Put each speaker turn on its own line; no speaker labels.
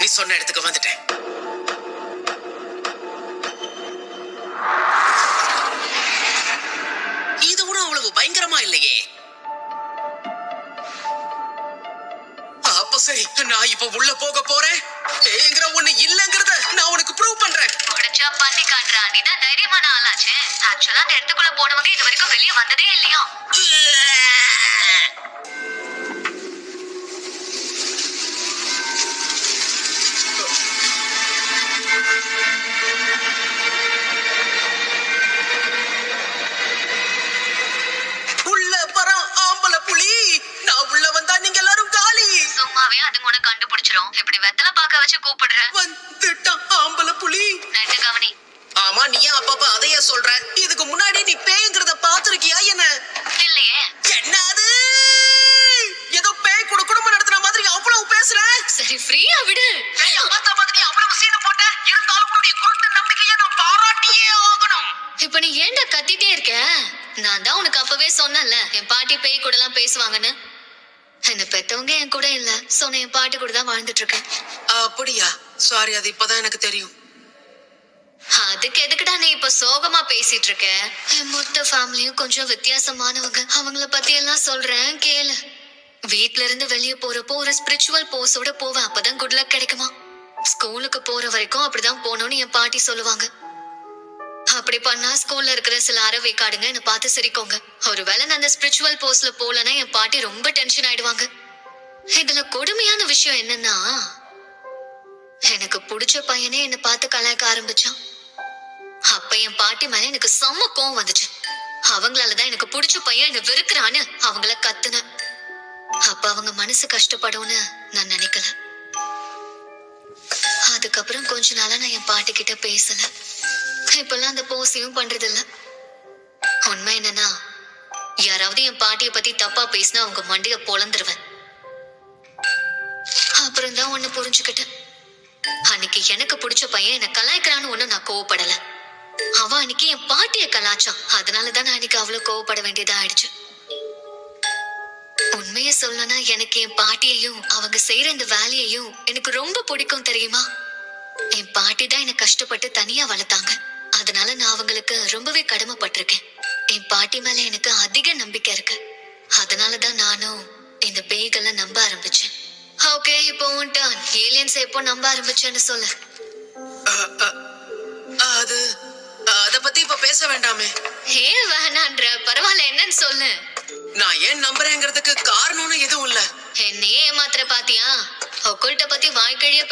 நீ சொன்ன இடத்துக்கு வந்துட்டேன். இது கூட அவ்வளவு பயங்கரமா இல்லையே. அப்ப சரி, நான் இப்ப உள்ள போக போறேன். ஏங்கிற ஒண்ணு இல்லங்கிறத நான் உனக்கு ப்ரூவ் பண்றேன்.
முடிஞ்சா பண்ணி காட்டுறா. நீதான் தைரியமான ஆளாச்சே. ஆக்சுவலா அந்த இடத்துக்குள்ள போனவங்க இது வரைக்கும் வெளியே வந்ததே இல்லையா?
உள்ள வர ஆம்பள புலி, நான் உள்ள வந்தா நீங்க எல்லாரும் காலி.
சும்மாவே அது உனக்கு கண்டுபிடிச்சிரும். இப்படி வெத்தலை பாக்க வச்சு கூப்பிடுற.
வந்துட்டான் ஆம்பள புலி.
நட்டு கவனி.
ஆமா, நீ ஏன் அப்பப்ப அதையே சொல்ற? இதுக்கு முன்னாடி நீ பேய்ங்கிறத பாத்திருக்கியா என்ன?
இல்லையே.
என்னது? ஏதோ பேய் கூட குடும்பம் நடத்துற மாதிரி அவ்வளவு பேசுற.
சரி, ஃப்ரீயா விடு.
பேய பார்த்த மாதிரி அவ்வளவு சீன் போட்ட. இருந்தாலும் உன்னுடைய குருட்டு நம்பிக்கையை நான் பாராட்டியே ஆகணும்.
இப்ப நீ ஏன்டா கத்திட்டே இருக்க? நான் தான் உனக்கு அப்பவே சொன்னேன்ல, என் பாட்டி பேய் கூட எல்லாம் பேசுவாங்கன்னு. என்ன பெத்தவங்க என் கூட இல்ல, சோ நான் என் பாட்டி கூட தான் வாழ்ந்துட்டு இருக்கேன்.
அப்படியா? சாரி, அது இப்பதான் எனக்கு தெரியும்.
அதுக்கு எதுக்குடா நீ இப்ப சோகமா பேசிட்டு இருக்க? என் மொத்த ஃபேமிலியும் கொஞ்சம் வித்தியாசமானவங்க. அவங்கள பத்தி எல்லாம் சொல்றேன் கேளு. வீட்ல இருந்து வெளியே போறப்போ ஒரு ஸ்பிரிச்சுவல் போஸோட போவேன். அப்பதான் குட் லக் கிடைக்குமா. ஸ்கூலுக்கு போற வரைக்கும் அப்படிதான் போகணும்னு என் பாட்டி சொல்லுவாங்க. அப்படி பண்ணா ஸ்கூல்ல இருக்கிற சில அறவேக்காடுங்க என்ன பார்த்து சிரிக்கோங்க. ஒருவேளை நான் அந்த ஸ்பிரிச்சுவல் போஸ்ட்ல போலன்னா என் பாட்டி ரொம்ப டென்ஷன் ஆயிடுவாங்க. இதுல கொடுமையான விஷயம் என்னன்னா, எனக்கு பிடிச்ச பையனே என்ன பார்த்து கலாய்க்க ஆரம்பிச்சான். அப்ப என் பாட்டி மேல எனக்கு செம்ம கோவம் வந்துச்சு. அவங்களாலதான் எனக்கு பிடிச்ச பையன் என்ன வெறுக்கிறான்னு அவங்கள கத்துன. அப்ப அவங்க மனசு கஷ்டப்படும்னு நான் நினைக்கல. அதுக்கப்புறம் கொஞ்ச நாளா நான் என் பாட்டி கிட்ட பேசல. இப்பெல்லாம் அந்த போஸையும் பண்றது இல்ல. உண்மை என்னன்னா, யாராவது என் பாட்டிய பத்தி தப்பா பேசினா அவங்க மண்டிய பொளந்துருவேன். அப்புறம் தான் ஒண்ணு புரிஞ்சுக்கிட்டேன். அன்னைக்கு எனக்கு பிடிச்ச பையன் என்ன கலாய்க்கிறான்னு ஒண்ணு நான் கோவப்படல. அவன் அன்னைக்கு என் பாட்டிய கலாச்சான். அதனாலதான் நான் அன்னைக்கு அவ்வளவு கோவப்பட வேண்டியதா ஆயிடுச்சு. உண்மைய சொல்லனா, எனக்கு என் பாட்டியையும் அவங்க செய்யற இந்த வேலையையும் எனக்கு ரொம்ப பிடிக்கும் தெரியுமா. என் பாட்டி தான் என்ன கஷ்டப்பட்டு தனியா வளர்த்தாங்க. அதனால நான் அவங்களுக்கு ரொம்பவே கடமைப்பட்டிருக்கேன். என் பாட்டி மேல எனக்கு அதிக நம்பிக்கை இருக்கு. அதனாலதான் நானும் இந்த பேய்களை நம்ப ஆரம்பிச்சேன். ஓகே, இப்போ ஏலியன்ஸ் எப்போ நம்ப ஆரம்பிச்சேன்னு சொல்லு.
அது அத பத்தி இப்ப பேச வேண்டாமே.
ஏன் வேணான்ற? பரவாயில்ல, என்னன்னு சொல்லு.
நான் ஏன் நம்புறேங்கிறதுக்கு காரணம்னு எதுவும் இல்ல.
என்னையே ஏமாத்திர பாத்தியா? ஒக்குள்ட்ட பத்தி வாய்க்கழிய